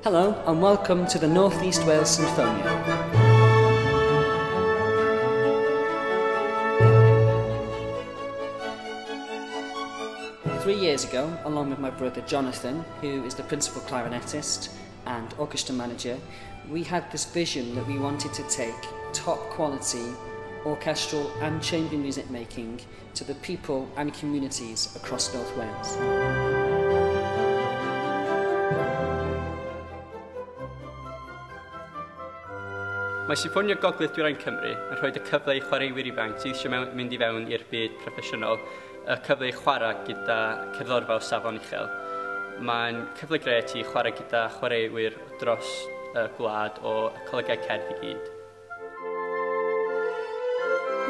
Hello and welcome to the North East Wales Sinfonia. Three years ago, along with my brother Jonathan, who is the principal clarinetist and orchestra manager, we had this vision that we wanted to take top quality orchestral and chamber music making to the people and communities across North Wales. Mae Sinfonia Gogledd Dwyrain Cymru yn rhoi y cyfle i chwaraewyr ifanc sydd eisiau mynd i fewn i'r byd proffesiynol y cyfle i chwarae gyda cerddorfa o safon uchel. Mae'n cyfle gret i chwarae gyda chwaraewyr dros y gwlad o colegau cerdd i gyd.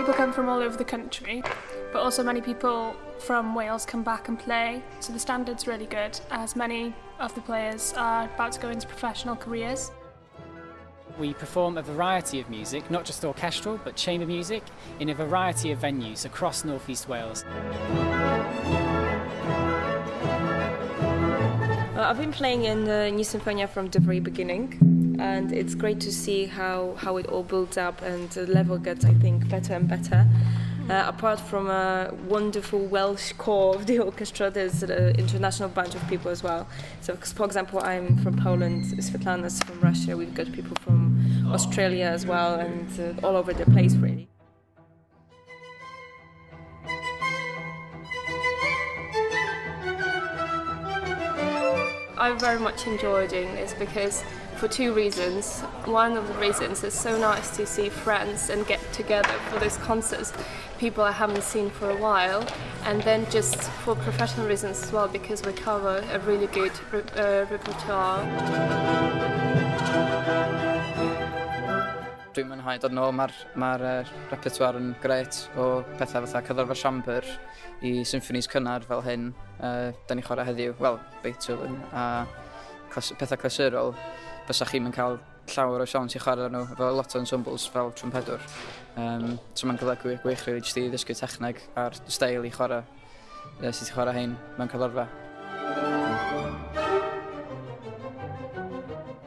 People come from all over the country, but also many people from Wales come back and play, so the standard's really good, as many of the players are about to go into professional careers. We perform a variety of music, not just orchestral, but chamber music, in a variety of venues across North East Wales. I've been playing in the new Sinfonia from the very beginning, and it's great to see how it all builds up and the level gets, I think, better and better. Apart from a wonderful Welsh core of the orchestra, there's an international bunch of people as well. So, for example, I'm from Poland, Svetlana's from Russia, we've got people from Australia as well, and all over the place, really. I very much enjoy doing this because for two reasons. One of the reasons is so nice to see friends and get together for those concerts, people I haven't seen for a while, and then just for professional reasons as well, because we cover a really good repertoire. Dwi'n mwynhau dod nôl, mae'r repertoire yn gret o pethau fatha cyddorfa siambr i symffonies cynnar fel hyn. Da ni'n chwarae heddiw, wel, Beethoven a pethau clasurol. Bysach chi'n cael llawer o siawns i chwarae nhw efo lot o ensembles fel trwmpedwr. So mae'n golygu gwych rili jyst i ddysgu techneg a'r steil i chwarae, sut i chwarae hyn mewn cyddorfa.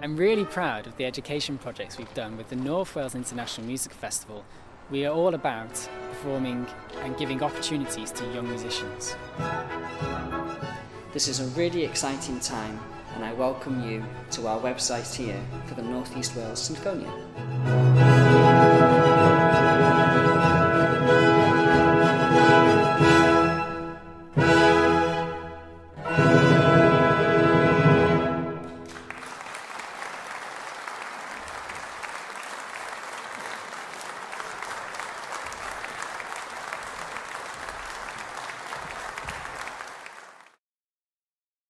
I'm really proud of the education projects we've done with the North Wales International Music Festival. We are all about performing and giving opportunities to young musicians. This is a really exciting time, and I welcome you to our website here for the North East Wales Sinfonia.